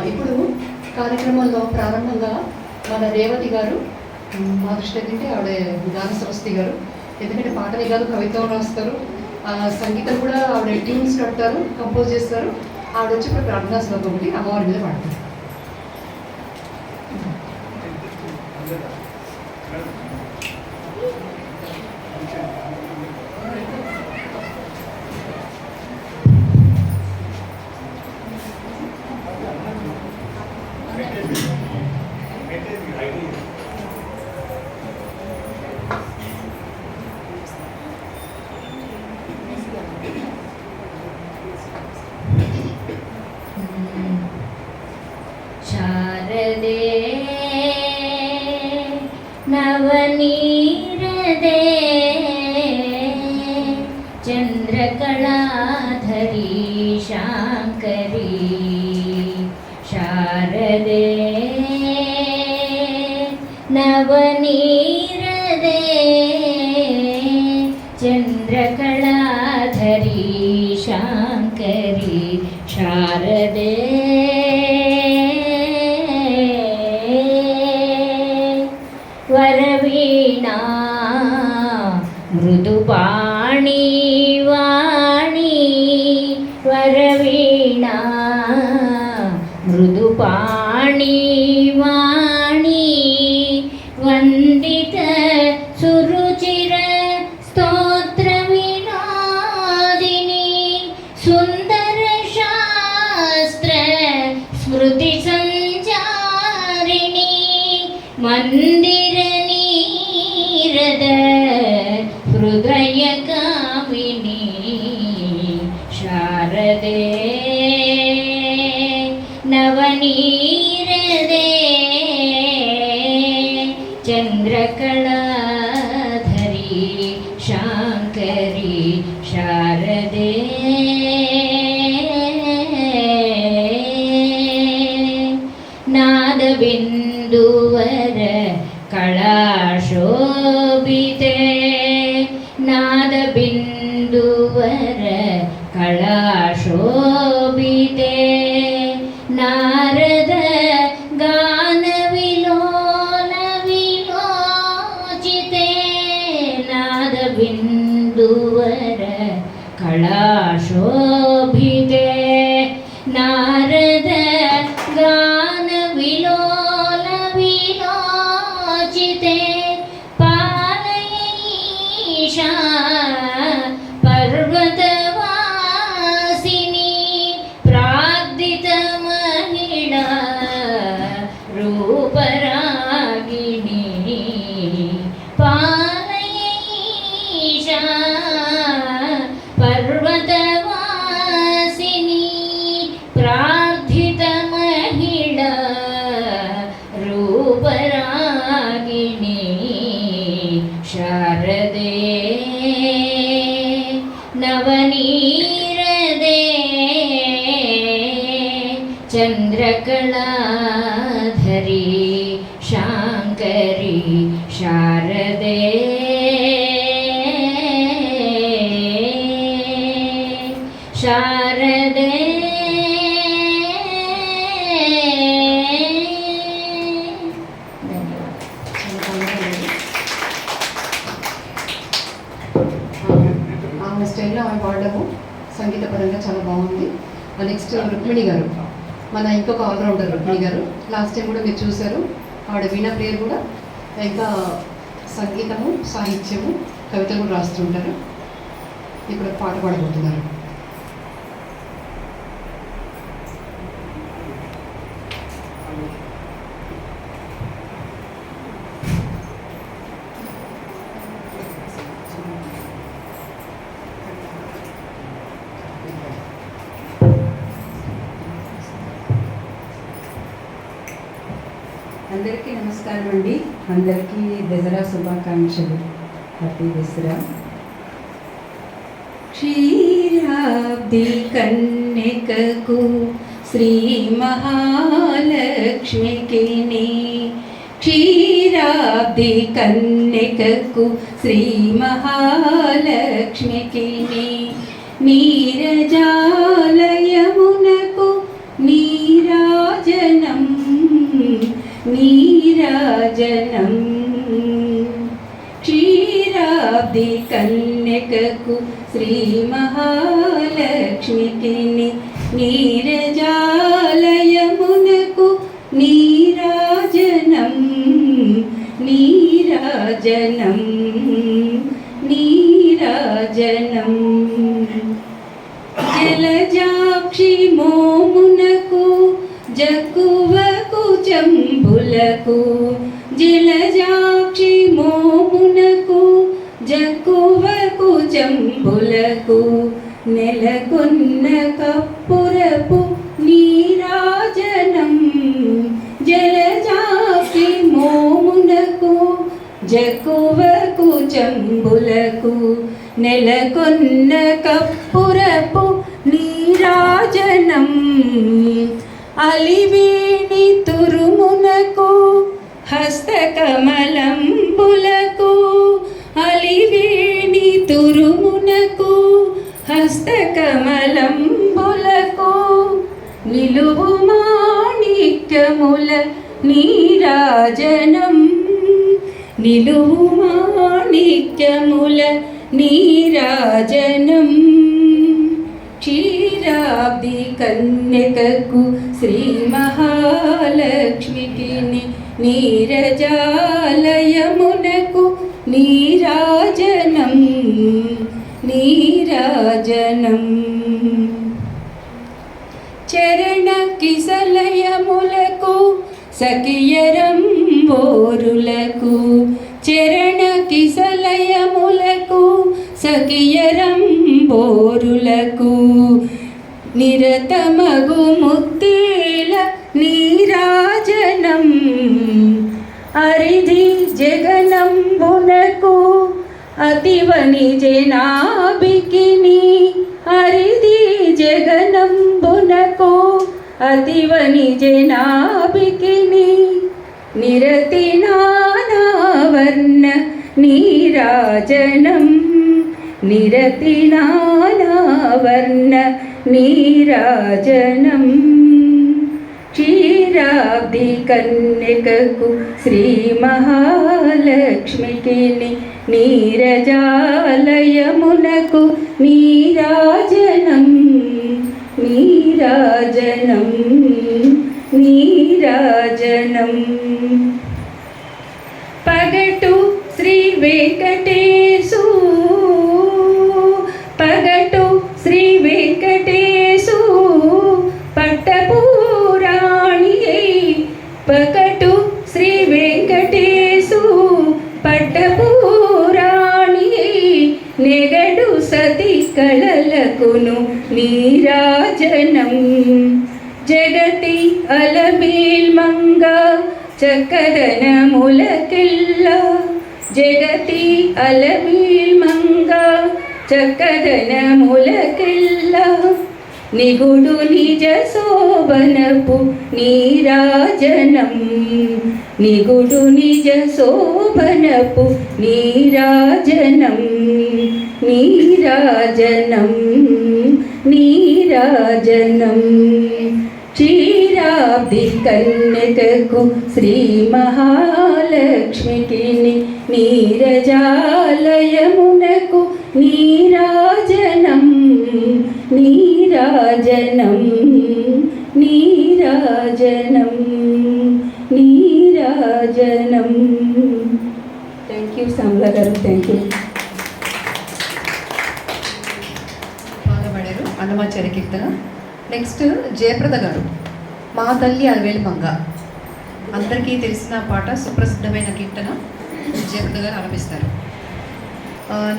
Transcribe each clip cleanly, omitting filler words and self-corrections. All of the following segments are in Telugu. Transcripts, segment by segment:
ఇప్పుడు కార్యక్రమంలో ప్రారంభంగా మన రేవతి గారు, మా దృష్టి ఏంటంటే ఆవిడ గాన సరస్వతి గారు, ఎందుకంటే పాటలే కాదు కవిత్వం రాస్తారు, సంగీతం కూడా ఆవిడ ట్యూన్స్ కడతారు, కంపోజ్ చేస్తారు. ఆవిడ వచ్చి ఇప్పుడు ప్రార్థనా శ్లోకం ఒకటి అమ్మవారి మీద పాడతారు. शारदे नवनीरदे चंद्रकलाधरी शांकरी शारदे नवनीरदे चंद्रकलाधरी शांकरी शारदे वरवीणा मृदुपाणी वाणी वरवीणा मृदुपाणी वाणी वंदित सुरुचिर स्तोत्र विनोदिनी सुंदर शास्त्र स्मृति संचारिणी मंदिर नीरद हृदय कामिनी शारदे नवनीरदे चंद्रकलाधरी शांकरी शारदे नादबिंदुवर कलाशोभिते नादबिंदुवर कलाशोभिते नारद गान विलोल विलोचिते नादबिंदुवर कलाशोभिते नारद गान विलोल विलोचिते पालयीशा पर्वतवासिनी प्रार्थित महिला रूपरागिणी पालयीशा पर्वतवासिनी प्रार्थित महिला रूपरागिणी शारदे नवनीरदे चंद्रकलाधरी शांकरी शारदे शारदे ఆమె స్టైల్లో ఆమె పాడము సంగీత పరంగా చాలా బాగుంది. నెక్స్ట్ రుక్మిణి గారు, మన ఇంకొక ఆల్రౌండర్ రుక్మిణి గారు. లాస్ట్ టైం కూడా మీరు చూశారు, ఆవిడ వీణా ప్లేయర్ కూడా, ఇంకా సంగీతము సాహిత్యము కవితలు కూడా రాస్తుంటారు. ఇప్పుడు పాట పాడబోతున్నారు. అందరికీ నమస్కారం అండి. అందరికీ దసరా శుభాకాంక్షలు. హ్యాపీ దసరా. క్షీరాబ్ది కన్యకకు శ్రీ మహాలక్ష్మికి క్షీరాబ్ది కన్యకకు శ్రీ మహాలక్ష్మికి నీరజాలయమునకు నీరా నీరాజనం క్షీరాబ్ది కన్యకకు శ్రీ మహాలక్ష్మికి నీరజాలయమునకు నీరాజనం నీరాజనం నీరాజనం జలజాక్షి మోమునకు జక్కువకు చంబులకు జలజాక్షి మోమునకు జక్కువకు చంబులకు నెలకొన్న కప్పురపు నీరాజనం జలజాక్షి మోమునకు జక్కువకు చంబులకు నెలకొన్న కప్పురపు నీరాజనం అలివేణి తురుమునకు హస్తకమలంబులకు అలివేణి తురుమునకు హస్తకమలంబులకు నిలువు మాణిక్యముల నీరాజనం నిలువు మాణిక్యముల నీరాజనం క్షీరాబ్ది కన్యకకు శ్రీ మహాలక్ష్మికి నీరజాలయమునకు నీరాజనం నీరాజనం చరణ కిసలయములకు సఖియరంబోరులకు చరణ కిసలయములకు సఖియరంబోరులకు నిరతమగు ముత్తేల నీరాజనం అరిధి జగనంబునకు అతివని జనాభికిని అరిధి జగనంబునకు అతివని జనాభికిని నిరతి నానావర్ణ నీరాజనం నిరతి నానావర్ణ నీరాజనం క్షీరాబ్ది కన్యకకు శ్రీ మహాలక్ష్మికి నీరజాలయమునకు నీరాజనం నీరాజనం నీరాజనం పగటు శ్రీ వెంకటేశు పగటు శ్రీ వెంకటేశు పట్టపురాణి పగటు శ్రీ వెంకటేశు పట్టపురాణి నెగడు సతి కళలకును నీరాజనం జగతి అలమేల్మంగ చక్కదనములకెల్ల జగతి అలమేల్మంగ చక్కదనములకెల్ల నిగుడు నిజ శోభనపు నీరాజనం నిగుడు నిజ శోభనపు నీరాజనం నీరాజనం నీరాజనం క్షీరాబ్ది కన్యకకు శ్రీ మహాలక్ష్మికి నీరజాలయమునకు నీరాజనం నీరాజనం నీరాజనం నీరాజనం thank you Shyamala garu thank you పాడబడారు అన్నమాచార్య కీర్తన. నెక్స్ట్ జయప్రద గారు మా తల్లి అలవేలు మంగ అందరికీ తెలిసిన పాట, సుప్రసిద్ధమైన కీర్తన. జయప్రద గారు ఆలపిస్తారు.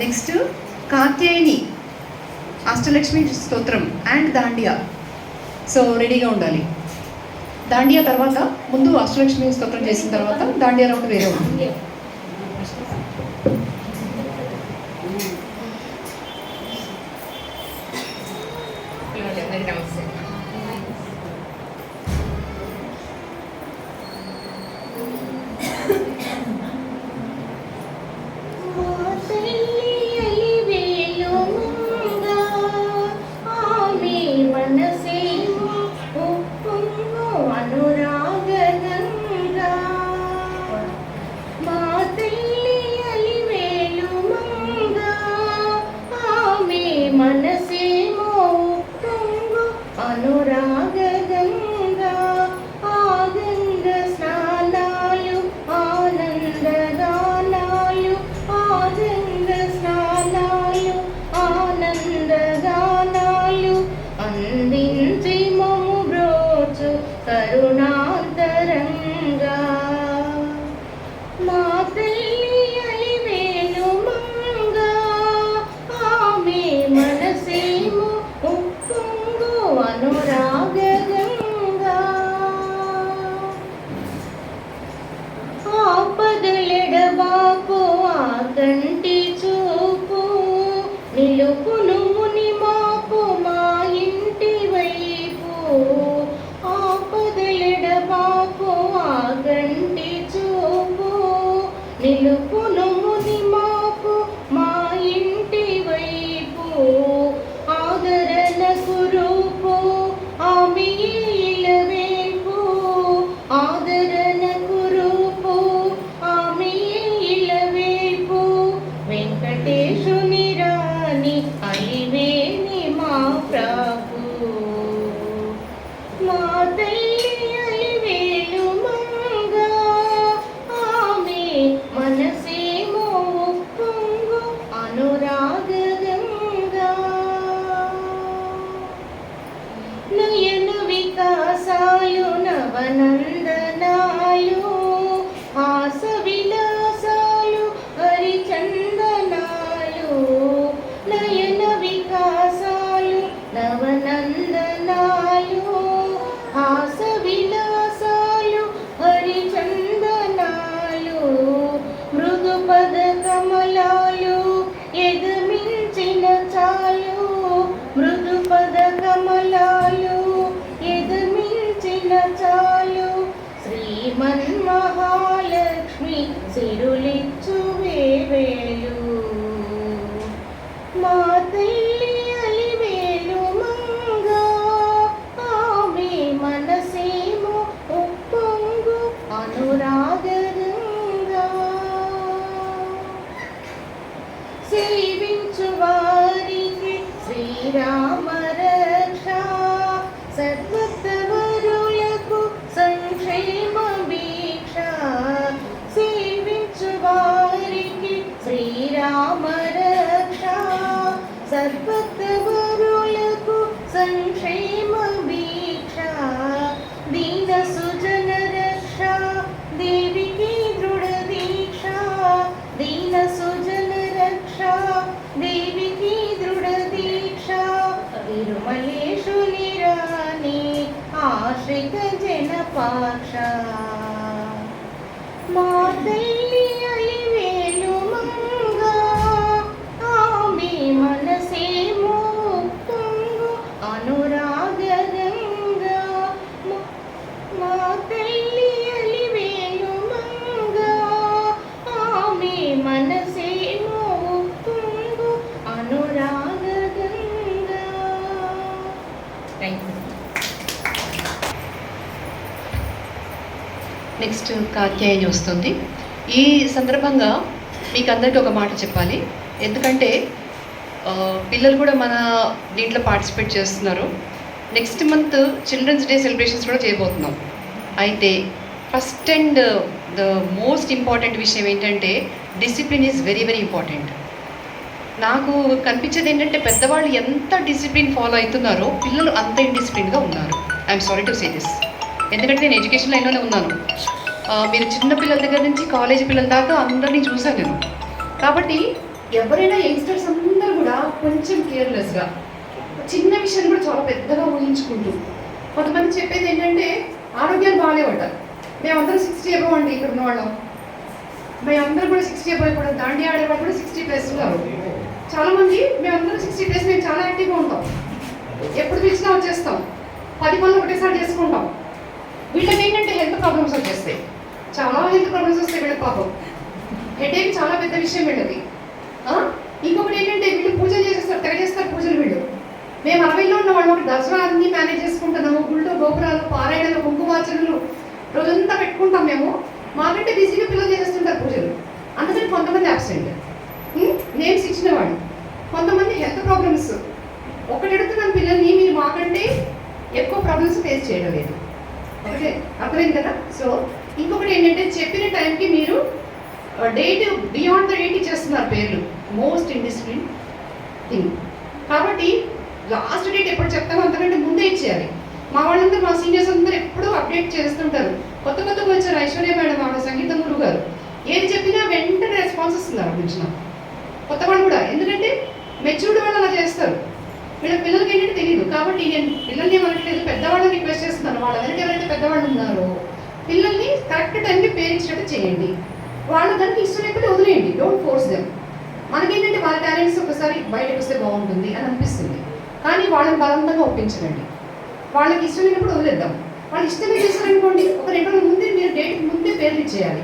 నెక్స్ట్ కాత్యాయని అష్టలక్ష్మి స్తోత్రం అండ్ దాండియా. సో రెడీగా ఉండాలి. దాండియా తర్వాత ముందు అష్టలక్ష్మి స్తోత్రం చేసిన తర్వాత దాండియా రౌండ్ వేరే ఉంటుంది. అనురాగ గంగా అనురాగ గంగా ఆనంద స్నానాలు ఆనంద గానాలు ఆనంద స్నానాలు ఆనంద గానాలు అందించి మము బ్రోచు కరుణాంతరంగా మా తల్లి అలివేలు మంగా ఆమె మనసేమో ఉప్పొంగు అనురాగ గంగా ఆపదలెడబాపు ఆ కంటి చూపు నిలుపును ముని మాపు మా ఇంటి వైపు ఆపదలెడబాపు ఆ కంటి చూపు నిలుపును ముని మాపు మా ఇంటి వైపు ఆదరణకు రూపు ఆమె ఇలవేపు ఆదరణకు రూపు ఆమె ఇలవేపు వెంకటేశుని రాణి అలివేణి మా ప్రభు మా తల్లి అలివేలు మంగా ఆమె మనసేమో ఉప్పొంగు అనురాగ గంగా నయన వికాసాలు నవనందనాలు హాస విలాసాలు హరిచందనాలు నయన వికాసాలు నవనందనాలు హాస విలాసాలు హరిచందనాలు మృదు పద కమలాలు ఎదమించిన చాలు మృదు పద కమలాలు ఎదమించిన చాలు శ్రీమన్మహాలక్ష్మి సిరులిచ్చు వేవేలు మా తల్లి అలివేలు మంగా ఆమె మనసేమో ఉప్పొంగు అనురాగ గంగా సేవించు వారికి శ్రీరామ రక్ష సద్భక్తవరులకు సంక్షేమ వీక్ష సేవించు వారికి శ్రీరామ రక్ష సద్భక్తవరులకు సంక్షేమ వీక్ష దీన సుజన రక్ష దేవికి దృఢ దీక్ష దీన సుజన రక్ష దేవికి దృఢ దీక్ష తిరుమలేశుని రాణి ఆశ్రిత జనపాక్ష మా తల్లి అలివేలు మంగా ఆమె మనసేమో ఉప్పొంగు అనురాగ గంగా మా తల్లి అలివేలు మంగా ఆమె మనసేమో ఉప్పొంగు అనురాగ Ganga. Thank you. Next Katyayani వస్తుంది. ఈ సందర్భంగా మీకు అందరికీ ఒక మాట చెప్పాలి. ఎందుకంటే పిల్లలు కూడా మన దీంట్లో పార్టిసిపేట్ చేస్తున్నారు. Next month children's day celebrations కూడా చేయబోతున్నాం. అయితే first and the most important విషయం ఏంటంటే discipline is very very important. నాకు కనిపించేది ఏంటంటే పెద్దవాళ్ళు ఎంత డిసిప్లిన్ ఫాలో అవుతున్నారో పిల్లలు అంత ఇండిసిప్లిన్గా ఉన్నారు. I'm sorry to say this. ఎందుకంటే నేను ఎడ్యుకేషన్ లైన్లోనే ఉన్నాను. మీరు చిన్న పిల్లల దగ్గర నుంచి కాలేజీ పిల్లల దాకా అందరినీ చూశాను నేను. కాబట్టి ఎవరైనా యంగ్స్టర్స్ అందరూ కూడా కొంచెం కేర్లెస్గా చిన్న విషయాన్ని కూడా చాలా పెద్దగా ఊహించుకుంటూ కొంతమంది చెప్పేది ఏంటంటే ఆరోగ్యాలు బాగాలేవట. మేమందరం 60 అబవ్ అండి ఇక్కడ ఉన్నవాళ్ళం. మేమందరం కూడా 60 అబవ్ అయిపోవడం. దాండి ఆడేవాళ్ళు కూడా 60+ ఉన్నారు. చాలామంది మేమందరం 60+ మేము చాలా యాక్టివ్గా ఉంటాం. ఎప్పుడు పిలిచినా వచ్చేస్తాం. 10 పనులు ఒకటేసారి చేసుకుంటాం. వీళ్ళకి ఏంటంటే హెల్త్ ప్రాబ్లమ్స్ వచ్చేస్తాయి. చాలా హెల్త్ ప్రాబ్లమ్స్ వస్తాయి వీళ్ళకి. పాపం హెడేక్ చాలా పెద్ద విషయం వీళ్ళది. ఇంకొకటి ఏంటంటే వీళ్ళు పూజలు చేసేస్తారు, తెగ చేస్తారు పూజలు వీళ్ళు. మేము 60లో ఉన్న వాళ్ళు ఒక దసరా అన్నీ మేనేజ్ చేసుకుంటున్నాము. గుళ్ళు గోపురాలు పారాయణలు కుంకుమార్చనలు రోజంతా పెట్టుకుంటాం మేము. మాకంటే బిజీగా పిల్లలు చేసేస్తుంటారు పూజలు. అందుకని కొంతమంది అబ్సెంట్, నేమ్స్ ఇచ్చిన వాళ్ళు. కొంతమంది హెల్త్ ప్రాబ్లమ్స్. ఒకటి అడుగుతున్నాను పిల్లల్ని, మీరు మాకంటే ఎక్కువ ప్రాబ్లమ్స్ ఫేస్ చేయడం లేదు. ఓకే, అర్థమైంది కదా. సో ఇంకొకటి ఏంటంటే చెప్పిన టైంకి మీరు డేట్ బియాండ్ ద డేట్ ఇచ్చేస్తున్నారు పేర్లు, మోస్ట్ ఇండిసిప్లిన్ థింగ్. కాబట్టి లాస్ట్ డేట్ ఎప్పుడు చెప్తామో అంతకంటే ముందే ఇచ్చేయాలి. మా వాళ్ళందరూ మా సీనియర్స్ అందరూ ఎప్పుడూ అప్డేట్ చేస్తుంటారు. కొత్తగా వచ్చారు ఐశ్వర్య మేడం, ఆవిడ సంగీత గురువు గారు, ఏది చెప్పినా వెంటనే రెస్పాన్స్ ఇస్తున్నారు అక్కడి నుంచి నాకు. కొత్త వాళ్ళు కూడా, ఎందుకంటే మెచ్యూర్డ్ వాళ్ళు అలా చేస్తారు. పిల్లలకి ఏంటంటే తెలియదు. కాబట్టి నేను పిల్లల్ని ఏమనట్లేదు, పెద్దవాళ్ళని రిక్వెస్ట్ చేస్తున్నాను. వాళ్ళ వెనక ఎవరైతే పెద్దవాళ్ళు ఉన్నారో పిల్లల్ని కరెక్ట్ టైంకి పేరించినట్టు చేయండి. వాళ్ళు దానికి ఇష్టం లేకపోతే వదిలేయండి, డోంట్ ఫోర్స్ దెమ్. మనకేంటంటే వాళ్ళ టాలెంట్స్ ఒకసారి బయటకు వస్తే బాగుంటుంది అని అనిపిస్తుంది, కానీ వాళ్ళని బలవంతంగా ఒప్పించకండి. వాళ్ళకి ఇష్టం లేనప్పుడు వదిలేద్దాం. వాళ్ళు ఇష్టమే చేస్తారనుకోండి, ఒక 2 రోజుల ముందే మీరు డేట్కి ముందే పేర్లు ఇచ్చేయాలి.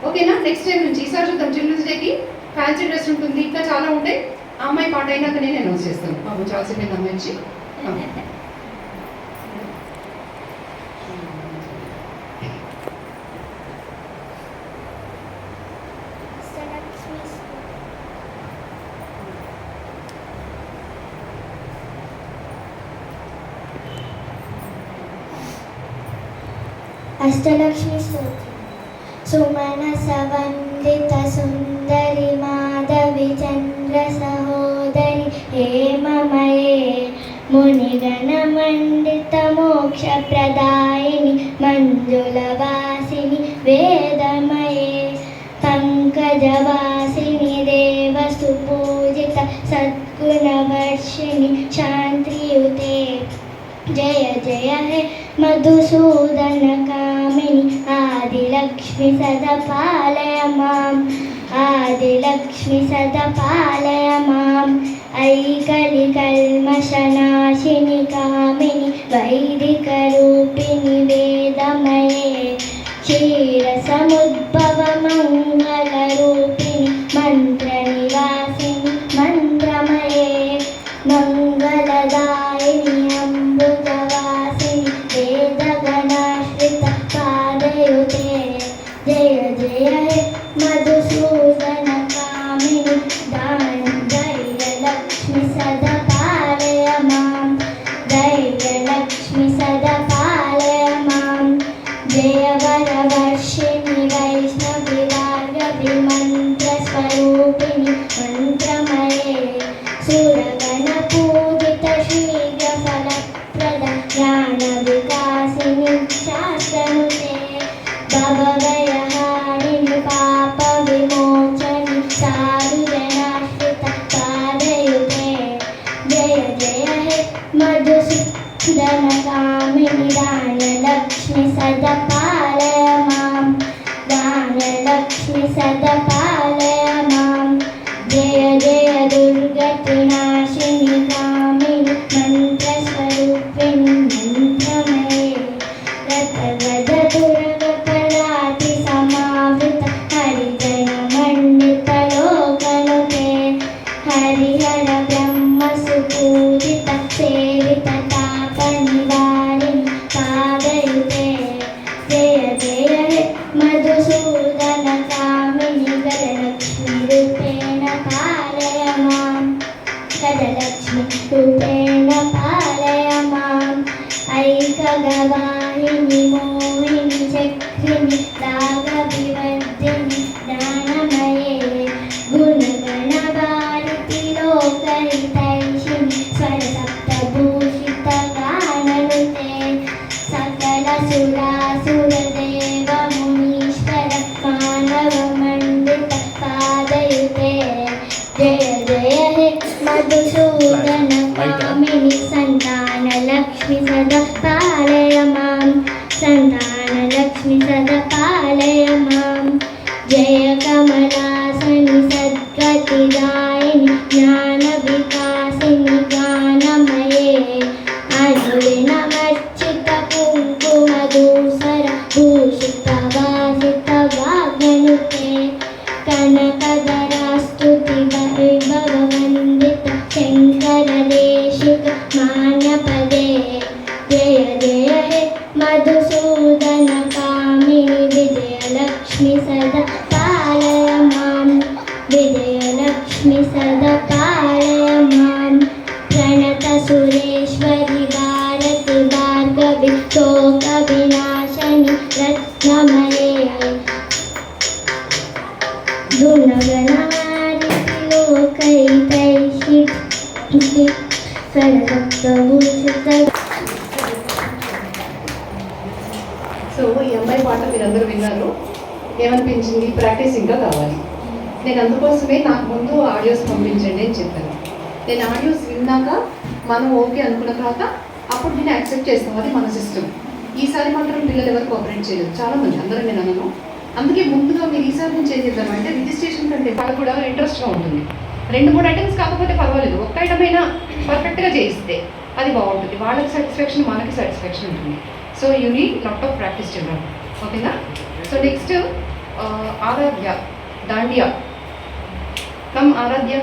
ఓకేనా? నెక్స్ట్ టైం నుంచి ఈసారి చూద్దాం. చిల్డ్రన్స్ డేకి ఫ్యాన్సీ డ్రెస్ ఉంటుంది, ఇంకా చాలా ఉంటాయి. ఆ అమ్మాయి పాట అయినాక నేను అనౌన్స్ చేస్తాను. బాబు చాలాసేపు అమ్మాయి నుంచి అష్టలక్ష్మి స్తోత్రం. సుమనస వందిత సుందరి మాధవి చంద్ర సహోదరి హేమమయే మునిగణ మండిత మోక్ష ప్రదాయిని మంజుల వాసిని వేదమయే పంకజవాసిని దేవసు పూజిత సద్గుణవర్షిణి శాంతియుతే జయ జయ హే మధుసూదన కామిని ఆదిలక్ష్మి సదా పాలయ మాం ఆదిలక్ష్మి సదా పాలయ మాం ఐకలి కల్మషనాశిని కామిని వైదిక రూపిణి వేదమయే క్షీర సముద్భవ మంగళ రూపిణి మంత్ర నివాసిని మంత్రమయే మంగళదాయిని అమృతవాసిని వేదగణాశ్రిత పాదయుతే జయ జయ హే మధుసూదన కామిని ధైర్యలక్ష్మి సదా పాలయ మాం ధైర్యలక్ష్మి సదా పాలయ మాం జయవరవర్షిణి వైష్ణవి వాగవి మంత్ర స్వరూపిణి మంత్రమయే సురగణ పూజిత శీఘ్ర ఫలప్రద జ్ఞాన వికాసిని శాస్త్రనుతే భవభయహారిణి పాప విమోచని సాధు జనాశ్రిత పాదయుతే జయ జయ హే మధుసూదన కామిని దానలక్ష్మి సదా పాలయ మాం దానలక్ష్మి సదా పాలయ మాం జయ జయ దుర్గతి నాశిని కామిని మంత్ర స్వరూపిణి మంత్రమయే రథగద దుర్గ పరాతి సమావృత హరిజన మండిత లోకనుతే హరిహర బ్రహ్మ సుపూజిత సేవిత తాప నివారిణి పాదయుతే జయ జయ హే మధుసూదన కామిని గజలక్ష్మి రూపేణ పాలయ మాం గజలక్ష్మి రూపేణ పాలయ మాం ఐకగవాహిని మోహిని చక్రిని రాగ వివర్ధిని జ్ఞానమయే గుణగణ భారతి లోకహితైషిణి స్వర సప్తభూషిత గాననుతే సకల సురాసుర దేవ మునీశ్వర మానవ మండిత పాదయుతే జయ జయ హే మధుసూదన కామిని సంతాన లక్ష్మి సదా పాలయ మాం సంతాన లక్ష్మి సదా పాలయ మాం జయ కమలాసని సద్గతిదాయిని జ్ఞాన వికాసిని గానమయే అనురిణమర్చిత కుంకుమ దూసర భూషిత వాసిత వాగ్నుతే కనకధరాస్తుతి వైభవ వందిత శంకర దేశిక మాన్యపదే జయ జయ హే మధుసూదన కామిని విజయలక్ష్మి సదా పాలయ మాం విజయలక్ష్మి సదా పాలయ మాం ప్రణత సురేశ్వరి భారతి भार्गवी शोकविनाशनि रत्नमये गुणगणहारिणि लोकैकैषिणि सरसप्तभूषित సో ఈ అమ్మాయి పాట మీరందరూ విన్నారు. ఏమనిపించింది? ప్రాక్టీస్ ఇంకా కావాలి. నేను అందుకోసమే నాకు ముందు ఆడియోస్ పంపించండి అని చెప్పాను. నేను ఆడియోస్ విన్నాక మనం ఓకే అనుకున్న తర్వాత అప్పుడు నేను యాక్సెప్ట్ చేస్తాం. అది మన సిస్టమ్. ఈసారి మాత్రం పిల్లలు ఎవరు కోఆపరేట్ చేయలేదు, చాలామంది, అందరూ నేను అనను. అందుకే ముందుగా మీరు ఈసారి నుంచి ఏం చేద్దామంటే రిజిస్ట్రేషన్ కంటే వాళ్ళకు కూడా ఇంట్రెస్ట్గా ఉంటుంది. 2-3 ఐటమ్స్ కాకపోతే పర్వాలేదు, ఒక్క ఐటమ్ అయినా పర్ఫెక్ట్గా చేయిస్తే అది బాగుంటుంది. వాళ్ళకి సాటిస్ఫాక్షన్, మనకి సాటిస్ఫాక్షన్ ఉంటుంది. So you need lot of practice children. ఓకేనా? సో నెక్స్ట్ ఆరాధ్య దాండియా. కమ్ ఆరాధ్య.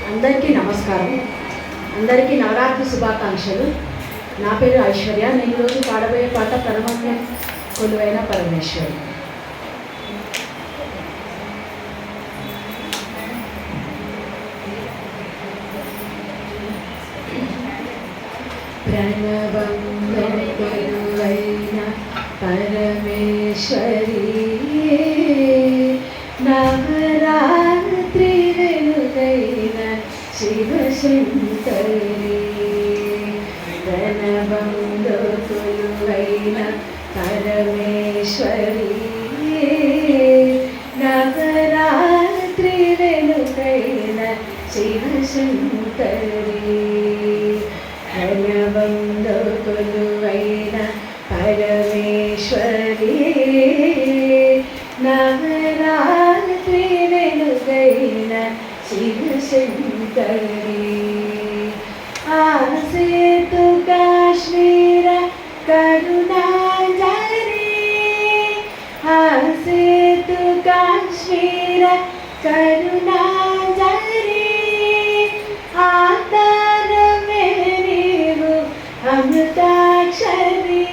అందరికీ నమస్కారం. అందరికీ నవరాత్రి శుభాకాంక్షలు. నా పేరు ఐశ్వర్య. నేను ఈరోజు పాడబోయే పాట పరమాత్మ కొలువైన పరమేశ్వరి. ప్రణవంలో కొలువైన పరమేశ్వరి నవరాత్రి వెలుగైన శివశంకరి ప్రణవంలో కొలువైన పరమేశ్వరి నవరాత్రి వెలుగైన శివశంకరి ప్రణవంలో కొలువైన పరమేశ్వరి నవరాత్రి వెలుగైన శివశంకరి ఆసేతు కాశ్మీర కరుణాజరి ఆసేతు కాశ్మీర కరుణాజరి ఆధారమే నీవు అమృతాక్షరి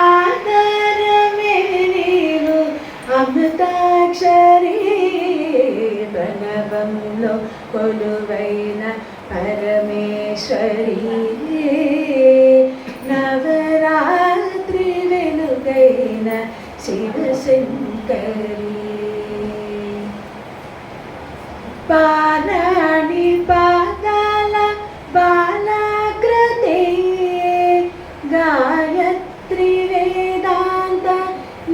ఆధారమే నీవు అమృతాక్షరి ప్రణవంలో కొలువైన పరమేశ్వరి నవరాత్రి వెలుగైన శివశంకరి పారాణి పాదాల బాలాకృతి గాయత్రి వేదాంత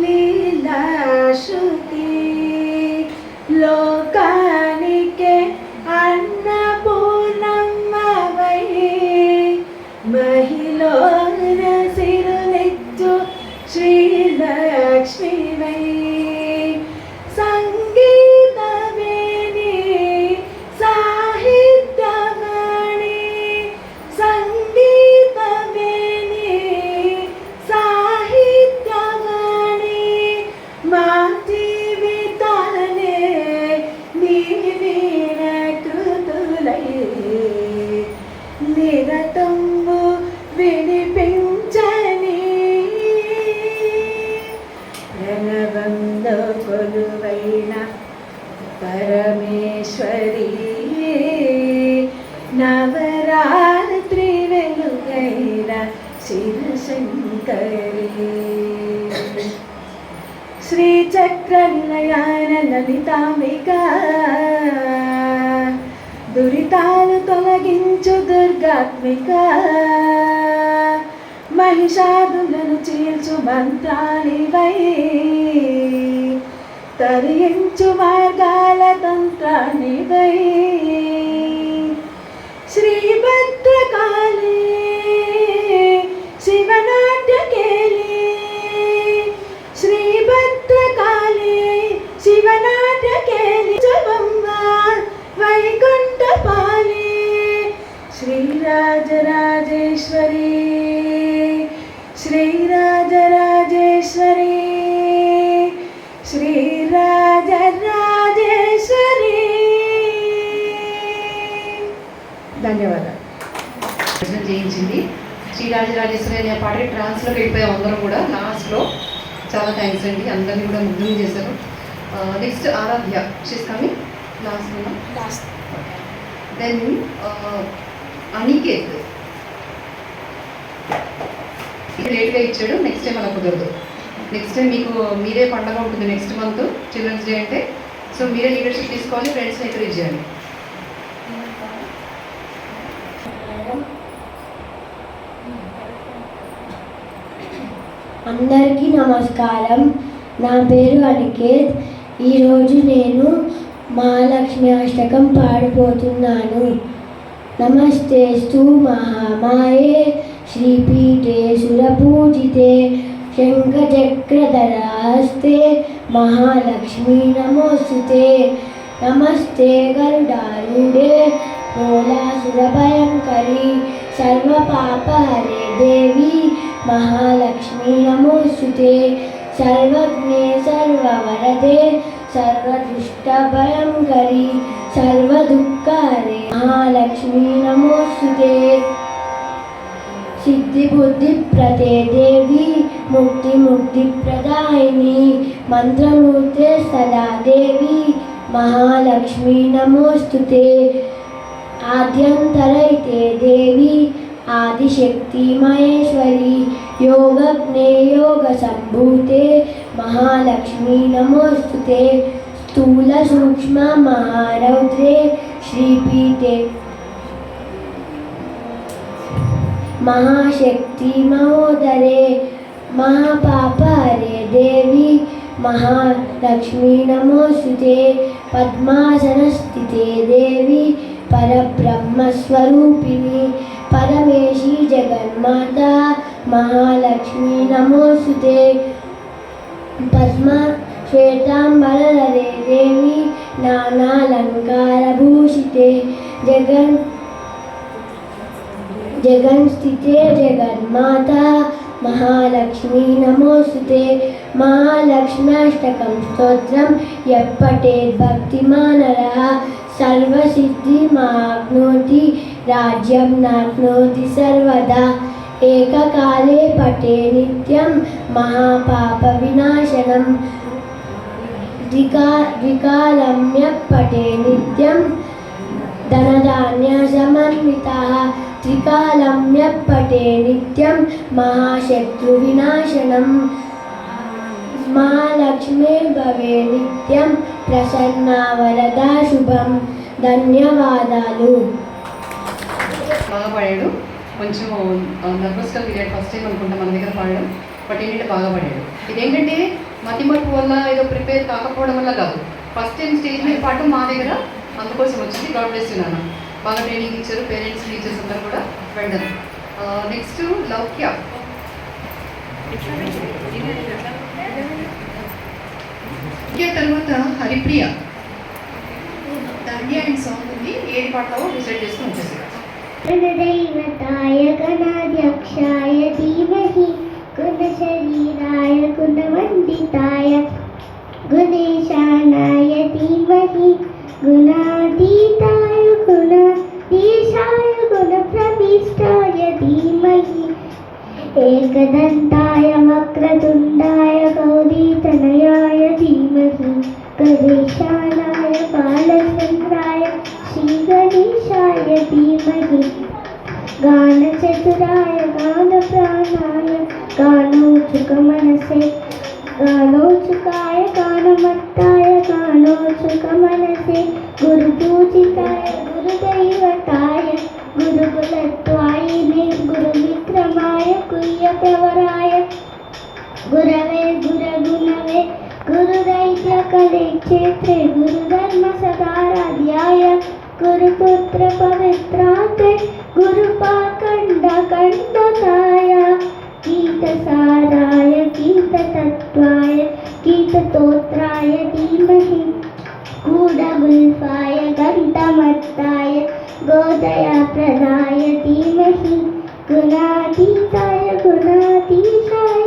లీలాశ్రుతి లోకానికే అన్నపూర్ణమ్మవై మహిళల సిరులిచ్చు శ్రీలక్ష్మివై సంగీతవేణి సాహిత్యవాణి సంగీతవేణి సాహిత్యవాణి మా జీవితాలనే నీవీన కృతులై నిరతంబు వినిపించని ప్రణవంలో కొలువైన పరమేశ్వరి నవరాత్రి వెలుగైన శివశంకరి శ్రీచక్ర నిలయాన లలితాంబిక దురితాలు తొలగించు దుర్గాత్మిక మహిషాదులను చీల్చు మంత్రానివై తరించు మార్గాల తంత్రానివై శ్రీభద్రకాళి శివనాట్యకేళి శ్రీభద్రకాళి శివనాట్యకేళి జవమ్మ వైకుంఠపాలి శ్రీరాజరాజేశ్వరి శ్రీరాజరాజేశ్వరి శ్రీరాజరాజేశ్వరి ధన్యవాదాలు. ప్రశ్న చేయించింది. శ్రీరాజరాజేశ్వరి అనే పాటకి ట్రాన్స్లోకి వెళ్ళిపోయాం అందరం కూడా లాస్ట్లో. చాలా థ్యాంక్స్ అండి, అందరినీ కూడా ముగ్గురు చేశారు. Next Aaradhya, she's coming last. Then Aniket లేట్గా ఇచ్చాడు, నెక్స్ట్ టైం అలా కుదరదు. నెక్స్ట్ టైం మీకు మీరే పండగ ఉంటుంది నెక్స్ట్ మంత్ చిల్డ్రన్స్ డే అంటే. సో మీరే లీడర్షిప్ తీసుకోవాలి, ఫ్రెండ్స్ని ఎంకరేజ్ చేయాలి. అందరికీ నమస్కారం. నా పేరు అనికేత్. ఈరోజు నేను మహాలక్ష్మి అష్టకం పాడిపోతున్నాను. నమస్తేస్తు మహామాయే శ్రీపీఠే సురపూజితే శంఖచక్రధరాస్తే మహాలక్ష్మీ నమోస్తుతే. నమస్తే గరుడారూఢే మూలాసురభయంకరీ సర్వపాపహరే దేవి మహాలక్ష్మీ నమోస్తుతే. సర్వజ్ఞే సర్వవరదే సర్వదుష్టభయంకరీ సర్వదుఃఖహరే మహాలక్ష్మీ నమోస్తుతే. సిద్ధిబుద్ధిప్రదే దేవి ముక్తిముక్తిప్రదాయిని మంత్రమూర్తే సదా దేవి మహాలక్ష్మీ నమోస్తుతే. ఆద్యంతరైతే దేవి ఆదిశక్తి మహేశ్వరి యోగజ్ఞే యోగ సంభూతే మహాలక్ష్మీ నమోస్తుతే. స్థూల సూక్ష్మ మహారౌద్రే శ్రీపీఠే మహాశక్తి మహోదరే మహాపాపహరే దేవి మహాలక్ష్మీ నమోస్తుతే. పద్మాసనస్థితే దేవి పరబ్రహ్మస్వరూపిణి పరమేశి జగన్మాత మహాలక్ష్మీ నమోస్తుతే. పద్మ శ్వేతాంబరధరే దేవి నానాలంకారభూషితే జగన్స్థితే జగన్మాత మహాలక్ష్మీ నమోస్తుతే. మహాలక్ష్మ్యాష్టకం స్తోత్రం యప్పఠేద్భక్తిమానరః సర్వసిద్ధిమాప్నోతి రాజ్యం నాప్నోతి సర్వదా. ఏకకాలే పఠే నిత్యం మహాపాప వినాశనం ద్వికాలమ్యపఠే నిత్యం ధనధాన్య సమన్వితః. త్రికాలమ్యపఠే నిత్యం మహాశత్రు వినాశనం. మహాలక్ష్మే భవే నిత్యం ప్రసన్నా వరదా శుభం. ధన్యవాదాలు. బాగా పాడాడు. కొంచెం నర్వస్గా పీరియడ్ ఫస్ట్ టైం అనుకుంటా మన దగ్గర పాడడం, బట్ ఏంటంటే బాగా పాడాడు. ఇదేంటంటే మతిమరుపు వల్ల ఏదో ప్రిపేర్ కాకపోవడం వల్ల కాదు, ఫస్ట్ టైం స్టేజ్ మీద పాడటం మా దగ్గర, అందుకోసం వచ్చింది. గాడ్ బ్లెస్ యు నాన్న. బాగా ట్రైనింగ్ ఇచ్చారు పేరెంట్స్ టీచర్స్ అందరూ కూడా. వెండన్. నెక్స్ట్ లౌక్య. తర్వాత హరిప్రియ. ధన్య అండ్ సాంగ్ ఉంది, ఏది పాడతావో డిసైడ్ చేసుకుని వచ్చేసి. గణదైవతాయ గణాధ్యక్షాయ ధీమహి గుణశరీరాయ గుణవందితాయ గుణేశానాయ ధీమహి గుణాతీతాయ గుణదీశాయ గుణప్రవిష్టాయ ధీమహి ఏకదంతాయ వక్రతుండాయ గౌరీతనయాయ ధీమహి గణేశానాయ బాలచంద్రాయ శ్రీగణేశాయ ధీమహి గానచతురాయ గానప్రాణాయ గానోచుకమనసే గానోచుకాయ గానమత్తాయ గానోచుకమనసే గురుపూజితాయ గురుదైవతాయ గురుకులత్వాయినే గురువిక్రమాయ గుయ్యప్రవరాయ గురవే గురగుణవే గురుదైత్యకలే క్షేత్రే గురుధర్మసదారాధ్యాయ గురుపుత్ర పవిత్రాతే గురుపాఖండకండకాయ గీతసారాయ గీతతత్వాయ గీతతోత్రాయ ధీమహి గూఢగుల్ఫాయ గంధమత్తాయ గోదయప్రదాయ ధీమహి గుణాతీతాయ గుణాతీతాయ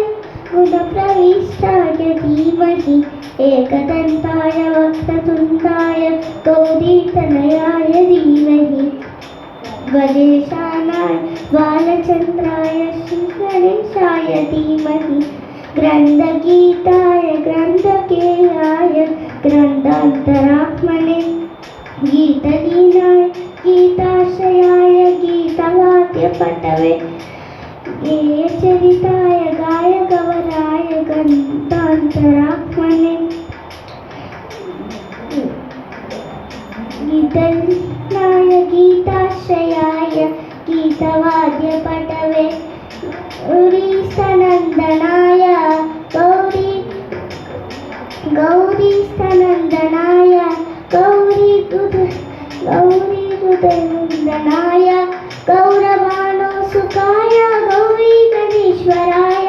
గుణప్రవిష్టాయ ధీమహి ఏకదంతాయ వక్రతుండాయ గౌరీతనయాయ ధీమహి गणेशानाय बालचन्द्राय श्रीगणेशाय धीमहि ग्रन्थगीताय ग्रन्थकेयाय ग्रन्थान्तरात्मने गीतलीनाय गीताशयाय गीतवाद्यपटवे गेयचरिताय गायगवराय ग्रन्थान्तरात्मने गीतलीनाय गीताशयाय गीतवाद्यपटवे गौरीस्तनन्दनाय गौरीस्तनन्दनाय गौरीहृदयनन्दनाय गौरवाणोसुखाय गौरी गणेश्वराय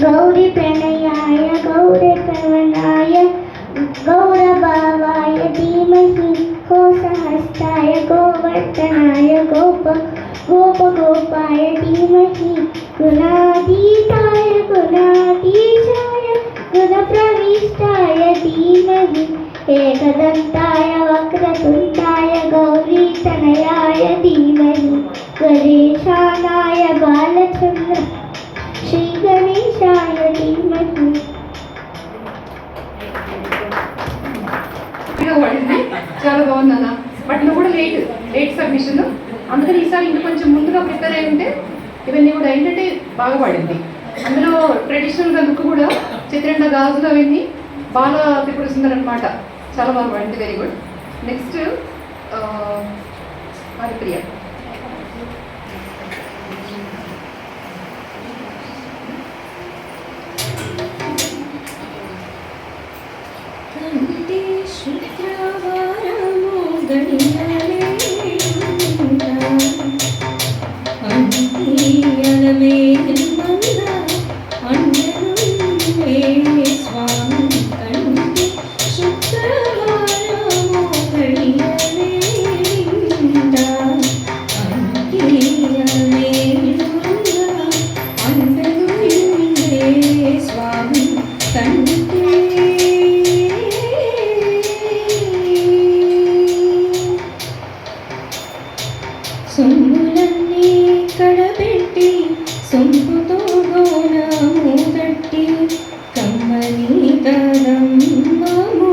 गौरीप्रणयाय गौरकवनाय गौरभावाय धीमहि कोसहस्ताय गोवर्धनाय गोपगोपाय धीमहि गुणातीताय गुणाधीशाय गुणप्रविष्टाय धीमहि एकदन्ताय वक्रतुण्डाय गौरीतनयाय धीमहि गणेशानाय बालचन्द्र श्रीगणेशाय धीमहि పడింది చాలా బాగుంది అన్న. బట్ నువ్వు కూడా లేట్ సబ్మిషన్, అందుకని ఈసారి ఇంకా కొంచెం ముందుగా ప్రిపేర్ అయి ఉంటే ఇవన్నీ కూడా ఏంటంటే బాగా పడింది. అందులో ట్రెడిషనల్గా లుక్ కూడా చిత్రంగా గాజులు అవన్నీ బాగా తిప్పుడుస్తుంది అనమాట. చాలా బాగా పడింది. Very good. నెక్స్ట్ హరిప్రియ. శుక్రవారము గడియలమే మంద అండనుండే స్వామి కంటి శుక్రవారము గడియలే అంటియలమే మంద అండనుండే స్వామి కంటి సొమ్ములన్నీ కడబెట్టి సొంపుతో గోనము గట్టి కమ్మని కదమ్మము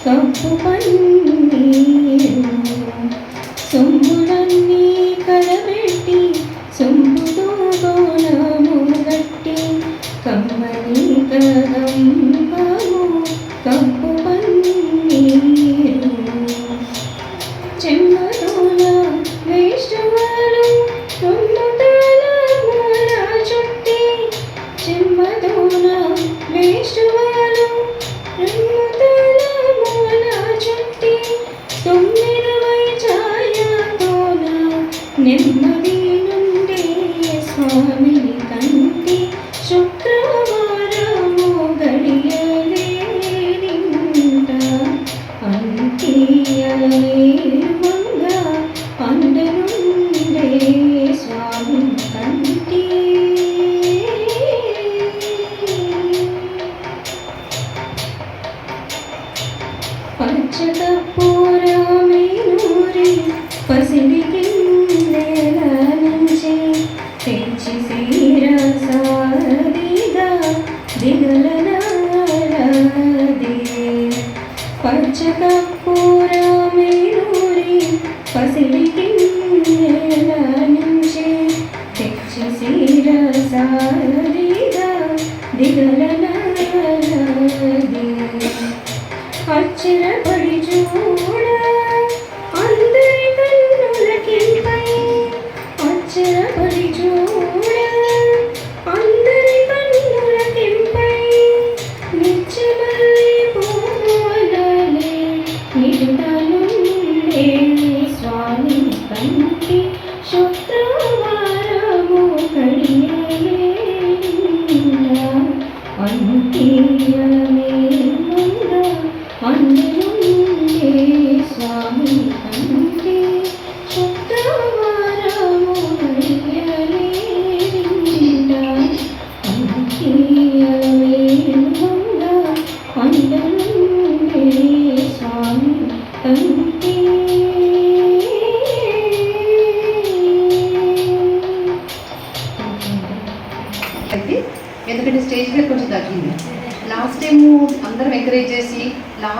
కప్పు పన్నీరు సొమ్ములన్నీ కడబెట్టి సొంపుతో గోనము గట్టి కమ్మని కదమ్మము కప్పు పన్నీరు చెమ్మదోల వేష్టవాలు రొమ్ముతాల మూల చుట్టి చెమ్మదోల వేష్టవాలు రొమ్ముతాల మూల చుట్టి 9వ ఛాయతోన నెమ్మది నుండే స్వామిని కంటి శుక్రవారము గడియలే అంటియలే మంగ అండనుండే స్వామి కంటి పచ్చకర్పూరమే నూరి పసిడి గిన్నెల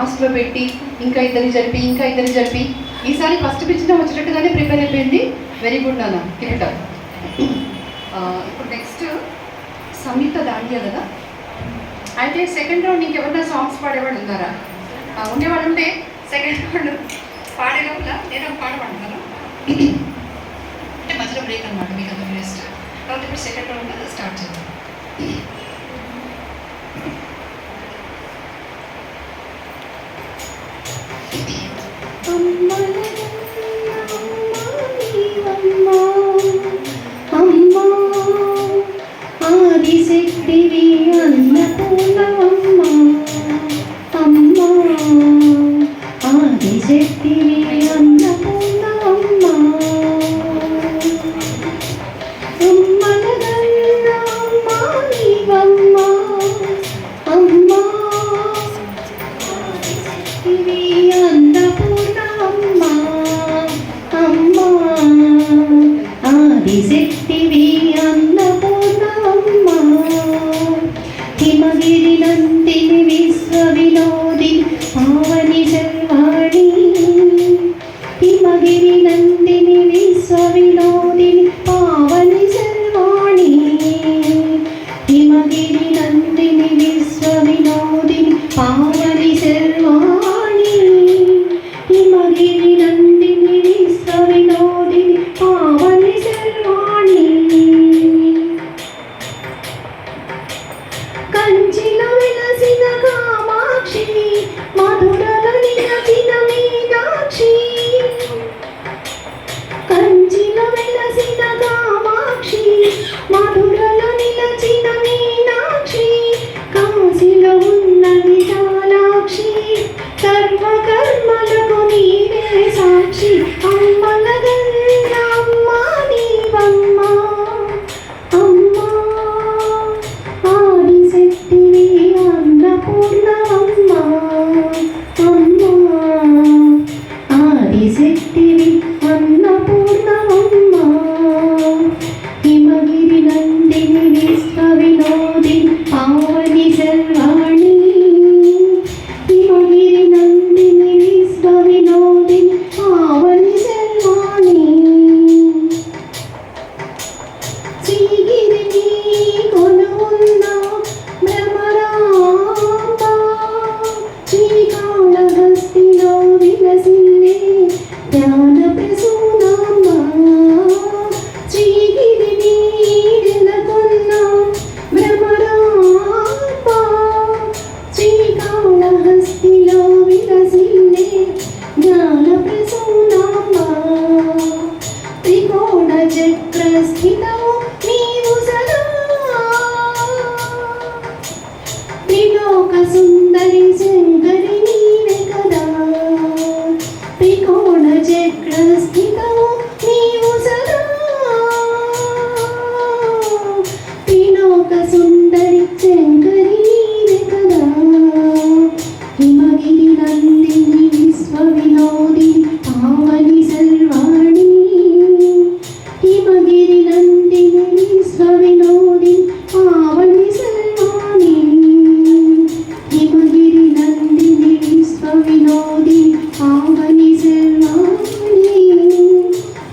లాస్ట్లో పెట్టి ఇంకా ఇద్దరు జరిపి ఈసారి ఫస్ట్ పిచ్చిన వచ్చేటట్టుగానే ప్రిపేర్ అయిపోయింది. వెరీ గుడ్ నాన్న, కీప్ ఇట్ అప్. ఇప్పుడు నెక్స్ట్ సంయుక్త దాండియా కదా. అయితే సెకండ్ రౌండ్ ఇంకెవరైనా సాంగ్స్ పాడేవాళ్ళు ఉన్నారా? ఉండేవాళ్ళు ఉంటే సెకండ్ రౌండ్ పాడే లోపల నేను ఒక పాట పాడతాను. అంటే మధ్యలో బ్రేక్ అనమాట, మీకు అంత రెస్ట్. తర్వాత ఇప్పుడు సెకండ్ రౌండ్ స్టార్ట్ చేద్దాం. అమ్మా ఆదిశక్తివి అన్నపూర్ణమ్మ, అమ్మా ఆదిశక్తివి అన్నపూర్ణమ్మ, అమ్మలగన్న అమ్మా నీవమ్మ, అమ్మా ఆదిశక్తివి అన్నపూర్ణమ్మ, అమ్మా ఆదిశక్తివి అన్నపూర్ణమ్మ, హిమగిరి నందిని విశ్వ వినోదిని పావని సర్వాణి, హిమగిరి నందిని విశ్వ వినోదిని పావని సర్వాణి, హిమగిరి నందిని విశ్వ వినోదిని పావని సర్వాణి, హిమగిరి నందిని విశ్వ వినోదిని పావని సర్వాణి, కంచిలో వెలసిన కామాక్షి, మధురలో నిలచిన మీనాక్షి, కంచిలో వెలసిన కామాక్షి, మధురలో నిలచిన మీనాక్షి, కాశీలో ఉన్న విశాలాక్షి, సర్వకర్మలకు నీవే సాక్షి, అమ్మలగన్న అమ్మా నీవమ్మ, అమ్మా ఆదిశక్తివి అన్నపూర్ణమ్మ, అమ్మా ఆదిశక్తివి అన్నపూర్ణమ్మ, హిమగిరి నందిని విశ్వ వినోదిని పావని సర్వాణి, హిమగిరి నందిని విశ్వ వినోదిని పావని సర్వాణి, శ్రీగిరిని కొనున్న భ్రమరాంబ, శ్రీకాళహస్తిలో విలసిల్లే జ్ఞాన ప్రసూనాంబ, శ్రీగిరిని నెలకొన్న భ్రమరాంబ, శ్రీకాళహస్తిలో విలసిల్లే జ్ఞాన ప్రసూనాంబ, త్రికోణ చక్ర స్థితము నీవు సదా, త్రిలోక సుందరి శంకరి నీవే కదా, త్రికోణ చక్ర స్థితము నీవు సదా, త్రిలోక సుందరి శంకరి నీవే కదా, హిమగిరి నందిని విశ్వ వినోదిని పావని సర్వాణి, హిమగిరి నందిని విశ్వ వినోదిని పావని సర్వాణి, హిమగిరి నందిని విశ్వ వినోదిని పావని సర్వాణి,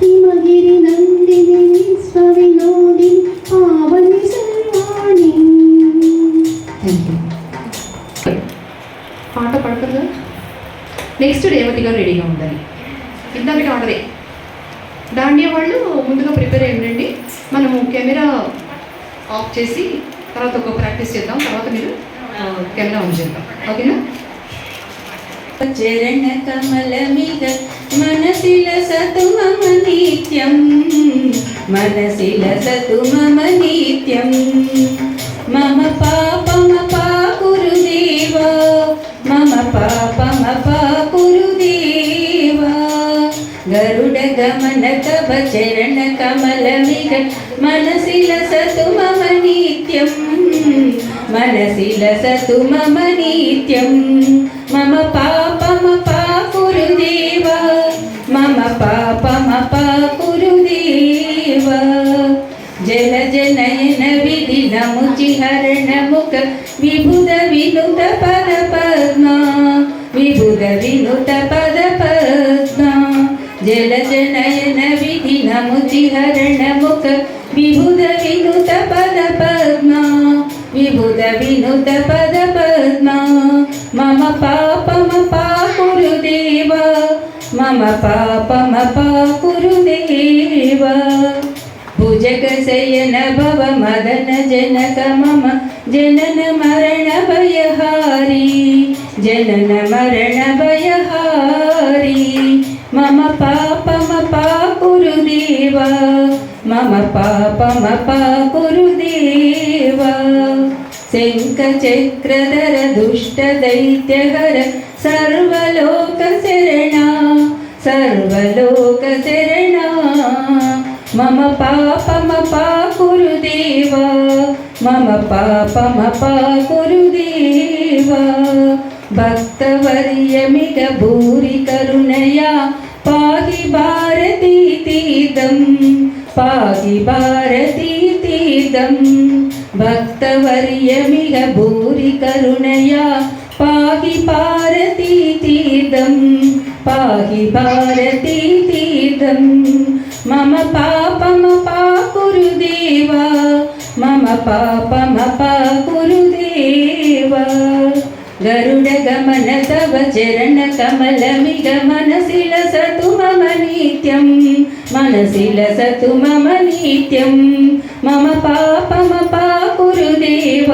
హిమగిరి నందిని విశ్వ వినోదిని పావని సర్వాణి. Thank you. పాట పడతారు. నెక్స్ట్ రేవతి గారు రెడీగా ఉండాలి. ఇందాక ఆర్డరే. దాండియా వాళ్ళు ముందుగా ప్రిపేర్ అయ్యి ఉండండి. మనము కెమెరా ఆఫ్ చేసి తర్వాత ఒక ప్రాక్టీస్ చేద్దాం. తర్వాత మీరు కెమెరా ఆన్ చేద్దాం, ఓకేనా? చరణ కమలమిగ మనసిల సతు మమ నిత్యం, మనసిల సతు మమ నిత్యం, మమ పాపమ పాకురుదేవ, మమ పాపమ పాకురుదేవ, గరుడ గమన తవ చరణ కమలమిగ మనసిల సతు మమ నిత్యం, మనసిల సతు మమ నిత్యం, మమ పాపమ పాకురుదేవ, మమ పాపమ పాకురుదేవ, జన జనయన విధిన ముచి హరణ ముఖ విభుద వినుత పద పద్మ, విభుద వినుత పద పద్మ జలజనయన విధి నముచిహరణ ముఖ విభుద వినుత పద పద్మ విభుద వినుత పద పద్మ మమ పాపమ పాకురు దేవ మమ పాపమ పాకురు దేవ భుజగ శయన భవ మదన జనక మమ జనన మరణ భయహారి జనన మరణ భయహారి మమ పాపమ పాకురు దేవ మమ పాపమ పాకురు దేవ శంఖ చక్రధర దుష్ట దైత్యహర సర్వలోక శరణ సర్వలోక శరణ మమ పాపమ పాకురు దేవ మమ పాపమ పాకురు దేవ భక్తవర్యమిగ భూరి కరుణయా పాహి భారతీ తీర్థం పాహి భారతీ తీర్థం భక్తవర్యమిగ భూరి కరుణయా పాహి భారతీ తీర్థం పాహి భారతీ తీర్థం మమ పాపమ పాకురు దేవ మమ పాపమ పాకురు దేవ గరుడ గమన తవ చరణ కమలమిగ మనసిల సతు మమ నిత్యం మనసిల సతు మమ నిత్యం మమ పాపమ పాకురు దేవ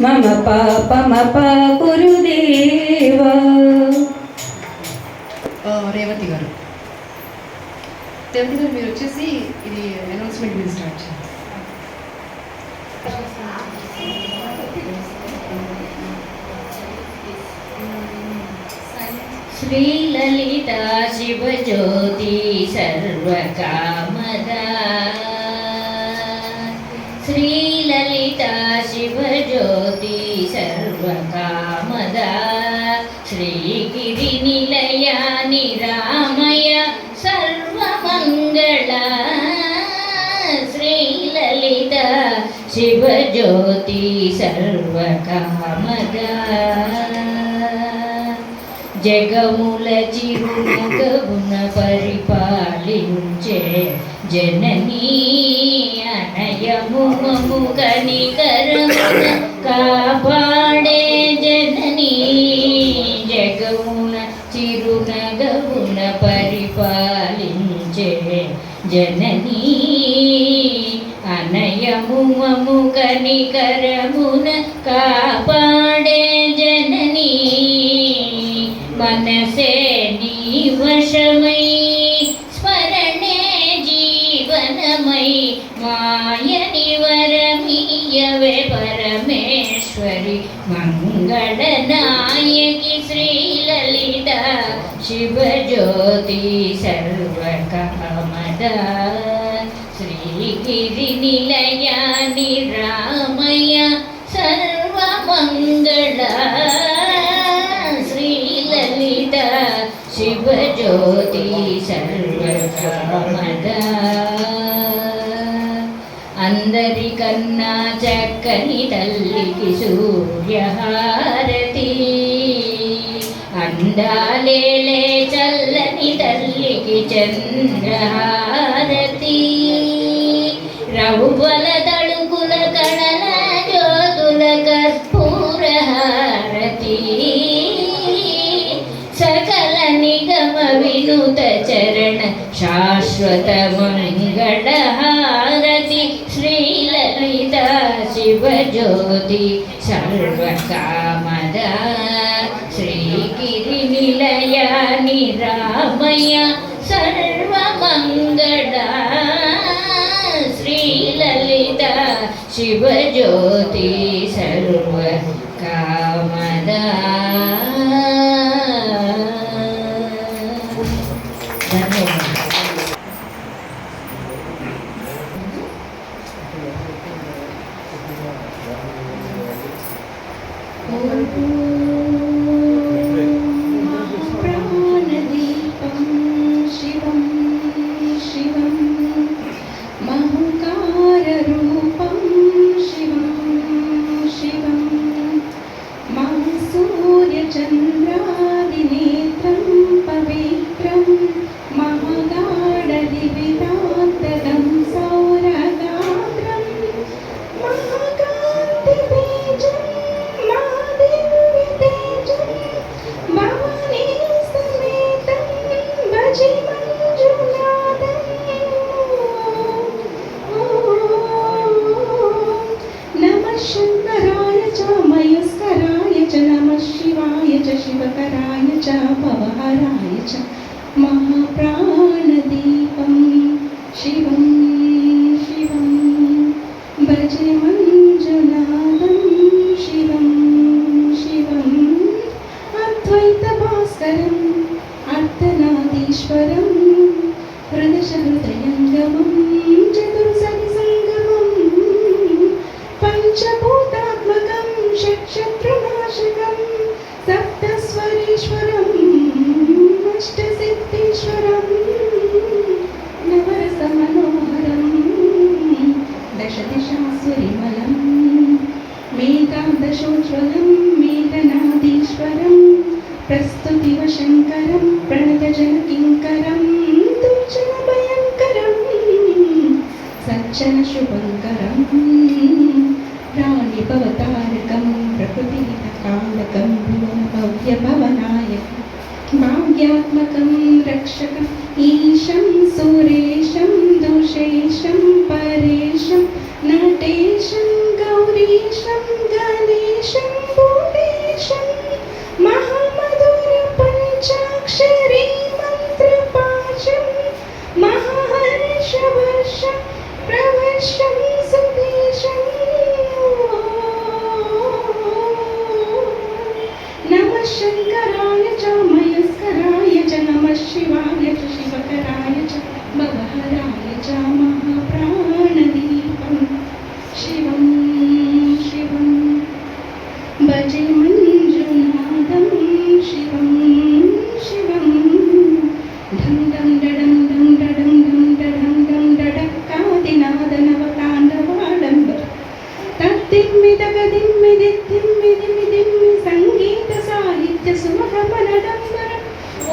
మమ పాపమ పాకురు దేవ. రేవతి గారు మీరు వచ్చేసి ఇది అనౌన్స్మెంట్ మీద స్టార్ట్ చేయండి. శ్రీలలితా శివజ్యోతి సర్వకామదా శ్రీలలితా శివజ్యోతి సర్వకామదా శ్రీగిరి నిలయ నిరామయ సర్వమంగళ శ్రీలలితా శివజ్యోతి సర్వకామదా జగముల చిరునగవున పరిపాలించే జననీ అనయము మము కనికరమున కాపాడే జననీ జగమున చిరునగవున పరిపాలించే జననీ అనయము మము కనికరమున కాపాడే జననీ మనసే నీ వశమై స్మరణే జీవనమై మాయని వరమీయవే పరమేశ్వరి మంగళనాయకి శ్రీలలిత శివజ్యోతి సర్వకామదా శ్రీగిరి నిలయ నిరామయ సర్వమంగళ శ్రీలలిత శివజ్యోతి సర్వకామదా అందరికన్నా చక్కని తల్లికి సూర్యహారతి అందాలేలే చల్లని తల్లికి చంద్రహారతి రవ్వల తడుకుల కణల జ్యోతుల కర్పూరహారతి సకల నిగమ వినుత చరణ శాశ్వత మంగళహారతి శ్రీలలిత శివజ్యోతి సర్వకామదా శ్రీగిరి నిలయ నిరామయ సర్వమంగళ శ్రీలలిత శివజ్యోతి సర్వకామదా. ప్రాణదీపం శివం శివం మహంకారరూపం శివం శివం మహ సూర్యచంద్రా భజే మంజునాథం నమః శంకరాయ చ మయూస్కరాయ చ నమః శివాయ చ శివకరాయ చ భవహరాయ చ మహాప్రాణదీపం శివం శివం భజే మంజునాథం శివం శివం అద్వైత భాస్కరం అర్ధనాదీశ్వరం హృదయంగమం చతుర్సరి సంగమం పంచభూతాత్మకం షట్శత్రునాశకం సప్తస్వరీశ్వరం అష్టసిద్ధీశ్వరం నవరసమనోహరం దశదిశాసురిమలం మేఘాదశోజ్వలం మేఘనాదీశ్వరం ప్రస్తుతివ శంకరం ప్రణతజనకింకరం దుర్జన భయంకరం సజ్జన శుభంకరం ప్రాణిభవతారకం ప్రకృతిహితకాలకం భువన భవ్యభవనాయకం భాగ్యాత్మకం రక్షకం ఈశం సురేశం దోషేశం పరేశం నటేశం గౌరీశం గణేశం భూతేశం మహామధుర పంచాక్షరీ మంత్రపాశం మహాహర్షవర్షం ప్రవర్షం సుదేశం నమః శంకరాయ చ మయూస్కరాయ చ నమః శివాయ చ శివకరాయ చ భవహరాయ చ మహాప్రాణదీపం శివం శివం భజే మంజునాథం శివం శివం ఢం ఢం డడం ఢం డడం ఢం డడం ఢం డడక్కాదినాదనవతాండవాడంబర తద్దిమ్మిదగదిమ్మిదిమ్మిదిమ్మి సంగీత సాహిత్య సుమహమనడంబర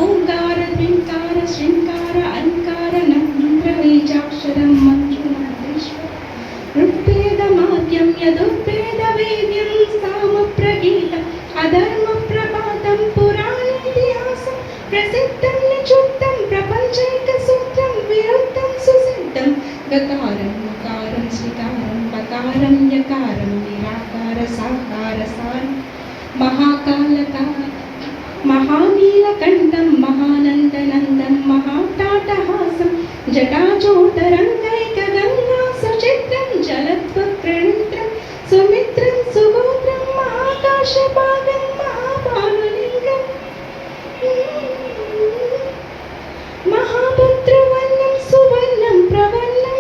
ఓంకార ద్వింకార శృంకార అంకార నంద్రవీజాక్షరం మంజునాథేశ్వర ఋగ్వేదమాద్యం యదుర్వేదవేద్యం సామప్రగీతం అధర్మ ప్రభాతం పురాణేతిహాసం ప్రసిద్ధం నిచుద్ధం ప్రపంచైక సూత్రం విరుద్ధం సుసిద్ధం గకారం మకారం శ్రీకారం మకారం యకారం నిరాకార సాకార సారం మహాకాలకాల మహానీలకంఠం మహానందనందం మహాటాటహాసం జటాజోతరంగైక గంగా సుచిత్రం జలత్వప్రణిత్రం సుమిత్రం సుగోత్రం మహాకాశభాగం మహాపానులింగం మహాభద్రవర్ణం సువర్ణం ప్రవర్ణం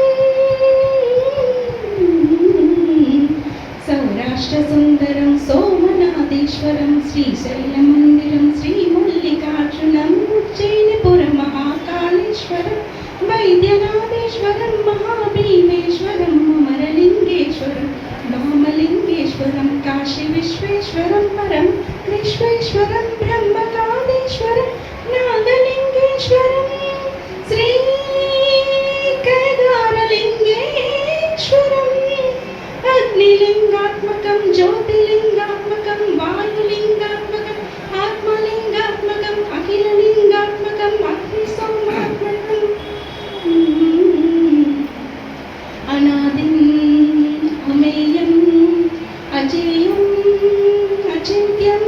సౌరాష్ట్రసుందరం సోమనాథేశ్వరం శ్రీశైలమందిరం శ్రీమల్లికార్జునం ఉజ్జయినిపురం మహాకాళేశ్వరం వైద్యనాథేశ్వరం మహాభీమేశ్వరం అమరలింగేశ్వరం వామలింగేశ్వరం కాశీ విశ్వేశ్వరం పరం విశ్వేశ్వరం బ్రహ్మకాళేశ్వరం నాగలింగేశ్వరం శ్రీ కేదారలింగేశ్వరం అగ్నిలింగాత్మకం జ్యోతిలింగాత్మకం వాయులింగాత్మకం ఆత్మలింగాత్మకం అఖిలలింగాత్మకం అగ్నిసోమాత్మకం అనాదిం అమేయం అజేయం అచింత్యం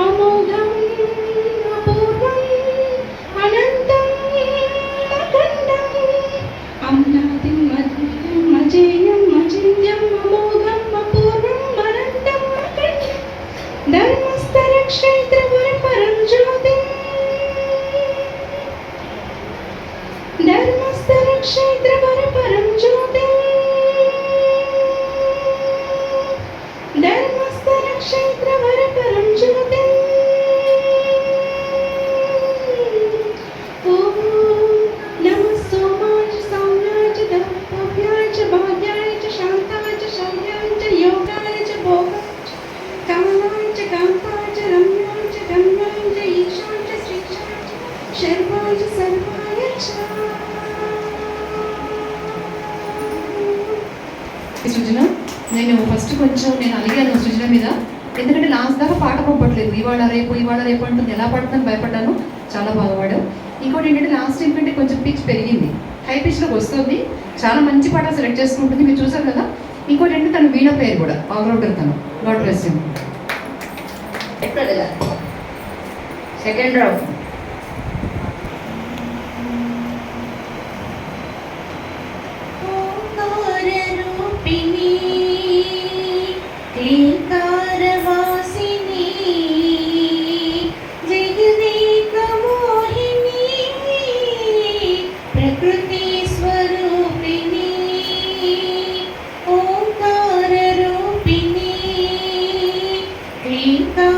అమోఘం అపూర్వం అనంతం అఖండం అమ్నాదిం అజేయం అచింత్యం అమోఘం అపూర్వం అనంతం అఖండం ధర్మస్థరక్షేత్రపుర పరం జ్యోతిం ధర్మస్థరక్షేత్రపుర పరం జ్యోతిం ధర్మస్థరక్షేత్రపుర పరం జ్యోతిం ఓం నమః సోమాయ సౌమ్యాయ చ దత్తవ్యాయ చ భాగ్యాయ చ శాంతాయ చ శౌర్యాయ చ యోగాయ చ భోగాయ చ కామాయ చ కాంతాయ చ రమ్యాయ చ గమ్యాయ చ ఈశాయ చ శ్రీశాయ చ శర్వాయ చ సర్వాయ చ సృజన నేను ఫస్ట్ కొంచెం నేను అలిగాను సృజన మీద, ఎందుకంటే లాస్ట్ దాకా పాట పంపట్లేదు. ఇవాళ రేపు అంటుంది, ఎలా పాడుతుందని భయపడ్డాను. చాలా బాగా పాడావు. ఇంకోటి ఏంటంటే లాస్ట్ టైం కంటే కొంచెం పిచ్ పెరిగింది, హై పిచ్లోకి వస్తుంది, చాలా మంచి పాటలు సెలెక్ట్ చేసుకుంటుంది, మీరు చూసారు కదా. ఇంకోటి ఏంటంటే తన వీణ ప్లేయర్ కూడా, ఆల్రౌండర్ తను. God bless you. Second round. ఓంకారరూపిణి క్లీంకారవాసిని జగదేకమోహిని ప్రకృతి స్వరూపిణి ఓంకారరూపిణి క్లీంకారవాసిని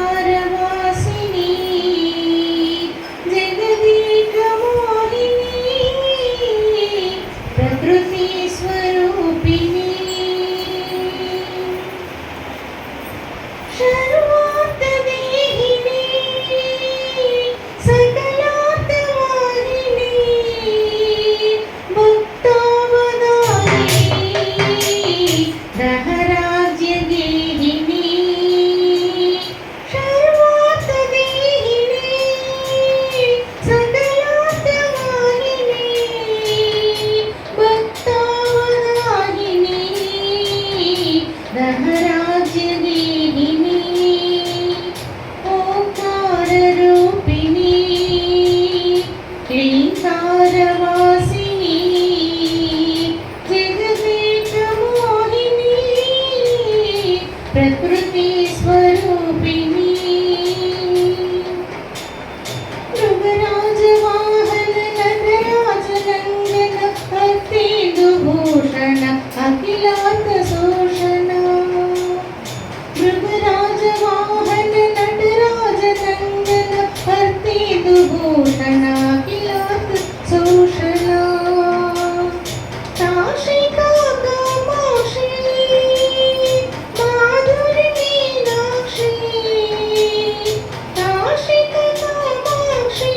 జగదేకమోహిని ప్రకృతి స్వరూపిణి సర్వార్థదేహిని సకలార్థవారిణి భక్తావదాయిని దహరాజ్యదేహిని సర్వార్థదేహిని సకలార్థవారిణి భక్తావదాయిని దహరాజ్యదేహిని ఓంకారరూపిణి క్లీంకారవాసిని జగదేకమోహిని ప్రకృతి స్వరూపిణి మృగరాజవాహన నటరాజనందన అత్తేందుభూషణ అఖిలాంత శోషణ మృగరాజవాహన నటరాజనందన అత్తేందుభూషణ అఖిలాంత శోషణ కాశికా కామాక్షి మాధురి మీనాక్షి కాశికా కామాక్షి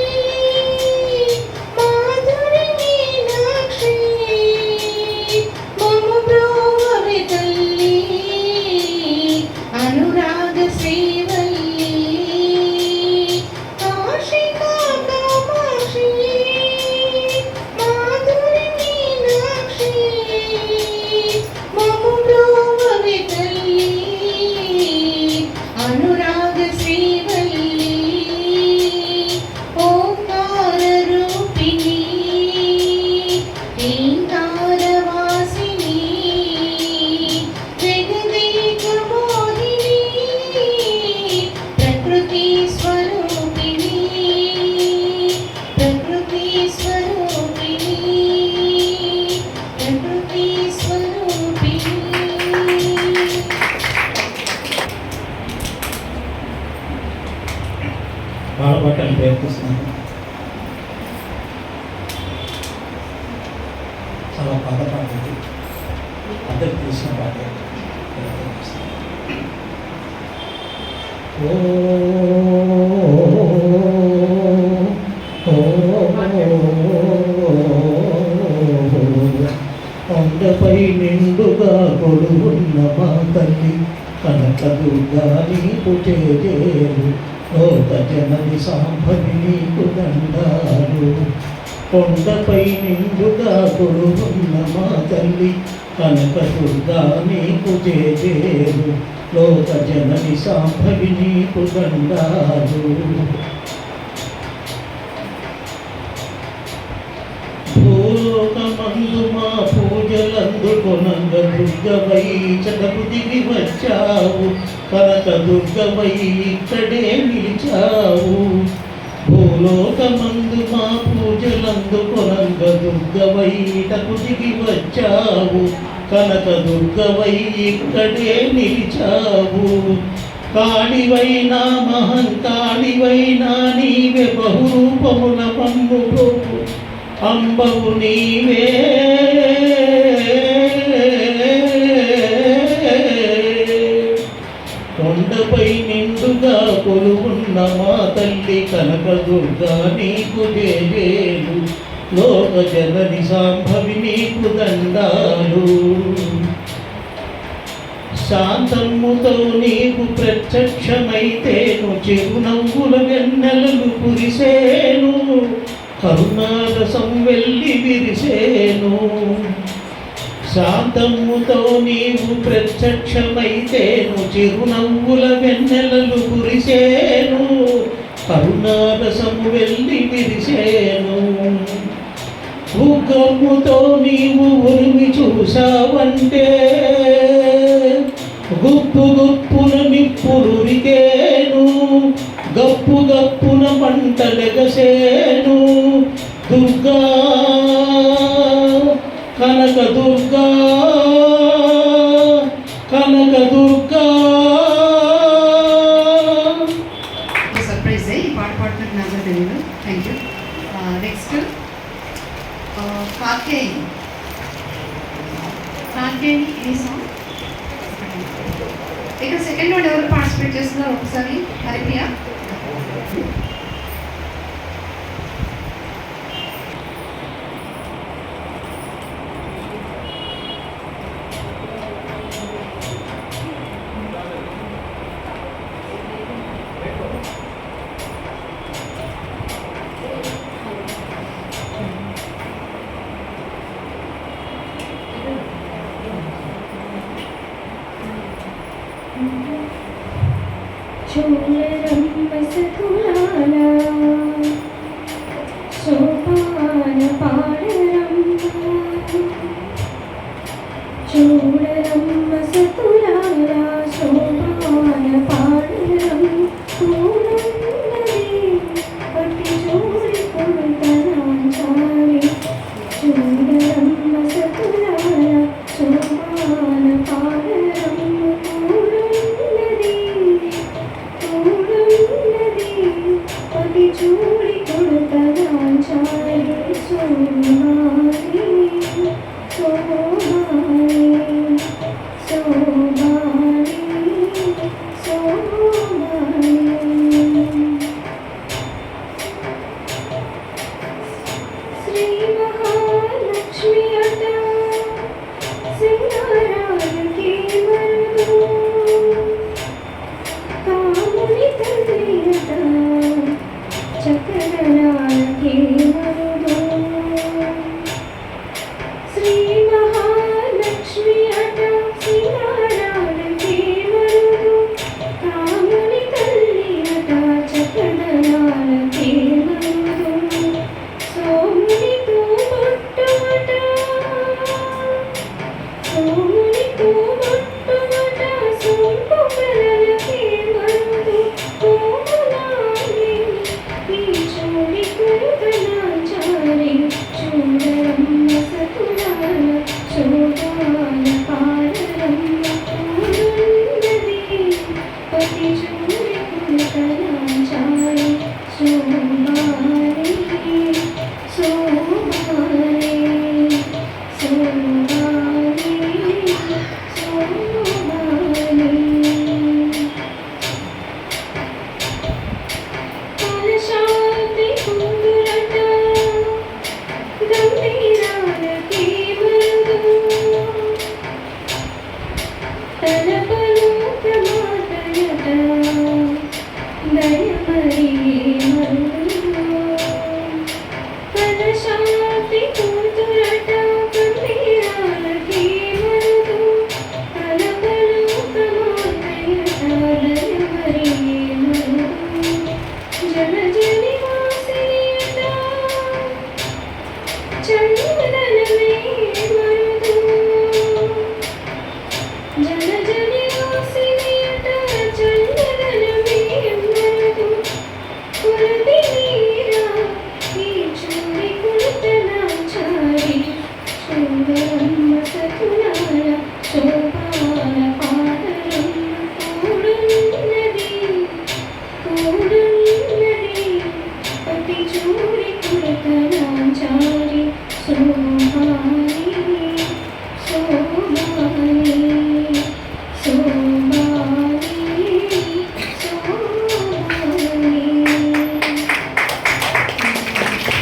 మాధురి మీనాక్షి మమ బ్రోవవి తల్లి అనురాగ శ్రీవల్లి కాశికా కామాక్షి మాధురి మీనాక్షి మమ బ్రోవవి తల్లి అనురాగ శ్రీవల్లి ఓంకారరూపిణి క్లీంకారవాసిని జగదేకమోహిని ప్రకృతి స్వరూపిణి ప్రకృతి స్వరూపిణి ప్రకృతి స్వరూపిణి. పాడబట్టని ప్రయత్నిస్తున్నాను. చాలా పాత పాట ఇది, అందరికి తెలిసిన పాట. ఓ కొండపై నిండుగా కొలువున్న మా తల్లి కనకదుర్గా నీకు చేజేరు లోక జనని సాంబవి నీకు దండాలు. కొండపై నిండుగా కొలువున్న మా తల్లి కనకదుర్గా నీకు చేజేరు లోక జనని సాంబవి నీకు దండాలు. భూలోకమందు మా పూజలందుకొనంగ దుర్గవై చదపు దిగి వచ్చావు, కనక దుర్గవై ఇక్కడే నిలిచావు. భూలోకమందు మా పూజలందుకొనంగ దుర్గవై ఇటకు దిగి వచ్చావు, కనక దుర్గవై ఇక్కడే నిలిచావు. కాళివైనా మహంకాళివైనా నీవే బహురూపముల మమ్ము అంబవు నీవే. కొండపై నిండుగా కొలువున్న మా తల్లి కనకదుర్గా నీకు జేజేలు లోక జనని సాంబవి నీకు దండాలు. శాంతమ్ముతో నీకు ప్రత్యక్షమైతేను చిరునవ్వుల వెన్నెలలు కురిసేను, కరుణారసం వెళ్ళి విరిసేను. శాంతముతో నీవు ప్రత్యక్షమైతేను చిరునవ్వుల వెన్నెలలు కురిసేను. కరుణారసము వెళ్ళి విరిసేను. ఉగ్రముతో నీవు ఉరిమి చూసావంటే గుప్పు గుప్పున నిప్పులురికేను. గప్పు గప్పున మంటలెగసేను. దుర్గా కనక దుర్గా కనక దుర్గా. సర్ప్రైజ్ ఈ పాట పాడుతున్నట్టు నాకు కూడా తెలియదు. Thank you. నెక్స్ట్ కార్కేయని ఈ సాంగ్. ఇక సెకండ్ వన్ ఎవరు పార్టిసిపేట్ చేస్తున్నారు ఒకసారి హరిప్రియ. చూడరమ్మ సతులాల సోపాన పాడరమ్మ. చూడరమ్మ సతులాల సోపాన పాడరమ్మ. పూనన్నది పట్టి చూడి కొడుతనాచారి. చూడరమ్మ సతులాల సోపాన పాడరమ్మ. పది చూడి కొడుతనాచారి. సోమారి సోమారి సోమారి సోమారి. శ్రీ మహాలక్ష్మి అట సింగారానికి మరుదు. కాముని తల్లి అట చక్రరానికి మరుదు. శ్రీ మహాలక్ష్మి అట సింగారానికి మరుదు. కాముని తల్లి అట చక్రరానికి మరుదు. సోమునితో పట్టుమట సోమునితో పట్టుమట. సొంపు పిల్లలకి మరుదు. కోమలాంగి ఈ చూడి కొడుతనాచారి. చూడరమ్మ సతులాల శోభాన పాడరమ్మ. పూనున్నది పతి చూడి కొడుతనాచారి. శోభాని శోభాని శోభాని శోభాని. కలశాంతి కుందురట గంభీరాలకి మరుదు. తలపలు ప్రమాదయట దయమరి మరుదు. కలశాంతి కుందురట గంభీరాలకి మరుదు. తలపలు ప్రమాదయట దయమరి మరుదు. జలజని వాసినియట చంద్ర